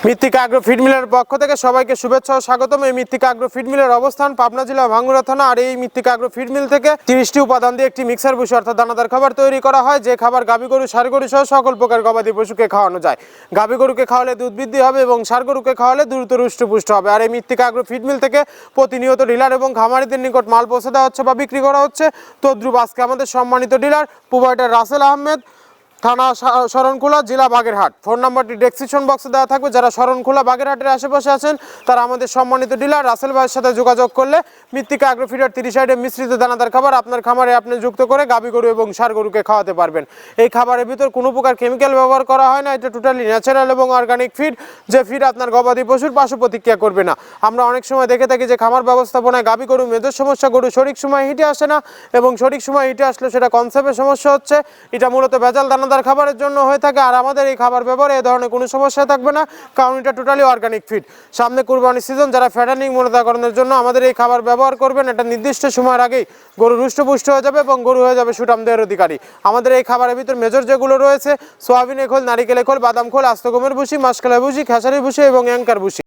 মৃত্তিকা agro feed মিলের পক্ষ থেকে সবাইকে শুভেচ্ছা ও স্বাগতম। এই মৃত্তিকা আগ্রো ফিড মিলের অবস্থান পাবনা জেলা ভাঙ্গুড়া থানা। আর এই মৃত্তিকা আগ্রো ফিড মিল থেকে 30টি উপাদান দিয়ে একটি মিক্সার ভুসি অর্থাৎ দানাদার খাবার তৈরি করা হয়, যে খাবার গাভী গরু, ষাঁড় গরু সহ সকল প্রকার গবাদি পশুকে খাওয়ানো যায়। গাভী গরুকে খাওয়ালে দুধ বৃদ্ধি হবে এবং ষাঁড় গরুকে খাওয়ালে দ্রুত হৃষ্টপুষ্ট হবে। আর এই মৃত্তিকা আগ্রো ফিড মিল থেকে প্রতিনিয়ত ডিলার এবং খামারিদের নিকট মাল পৌঁছে দেওয়া হচ্ছে বা বিক্রি করা হচ্ছে। তদ্রুপ আজকে আমাদের সম্মানিত ডিলার প্রোভাইডার রাসেল আহমেদ, থানা শরণখোলা, জেলা বাগেরহাট। ফোন নাম্বারটি ডেসক্রিপশন বক্সে দেওয়া থাকবে। যারা শরণখোলা বাগেরহাটের আশেপাশে আছেন তারা আমাদের সম্মানিত ডিলার রাসেল ভাইয়ের সাথে যোগাযোগ করলে মৃত্তিকা আগ্রো ফিডার 30 আইটেম মিশ্রিত দানাদার খাবার আপনার খামারে আপনি যুক্ত করে গাভী গরু এবং ষাঁড় গরুকে খাওয়াতে পারবেন। এই খাবারের ভিতর কোনো প্রকার কেমিক্যাল ব্যবহার করা হয় না। এটা টোটালি ন্যাচারাল এবং অর্গানিক ফিড, যে ফিড আপনার গবাদি পশুর পার্শ্ব প্রতিক্রিয়া করবে না। আমরা অনেক সময় দেখে থাকি যে খামার ব্যবস্থাপনায় গাভী গরু মেজর সমস্যা, গরু সঠিক সময় হিটে আসে না এবং সঠিক সময় হিটে আসলে সেটা কনসেপ্টের সমস্যা হচ্ছে। এটা মূলত ভেজাল দানাদার খাবারের জন্য হয়ে থাকে। আর আমাদের এই খাবার ব্যবহারে এই ধরনের কোনো সমস্যা থাকবে না, কারণ এটা টোটালি অর্গানিক ফিড। সামনে কুরবানি সিজন, যারা ফ্যাটানিং মোটাতাকরণের জন্য আমাদের এই খাবার ব্যবহার করবেন, এটা নির্দিষ্ট সময়ের আগেই গরু হৃষ্টপুষ্ট হয়ে যাবে এবং গরু হয়ে যাবে সুঠামদের অধিকারী। আমাদের এই খাবারের ভিতর মেজর যেগুলো রয়েছে: সোয়াবিনের খোল, নারিকেলের খোল, বাদাম খোল, আস্ত গমের ভুসি, মাসকলাই ভুসি, খেসারির ভুসি এবং অ্যাঙ্কার ভুসি।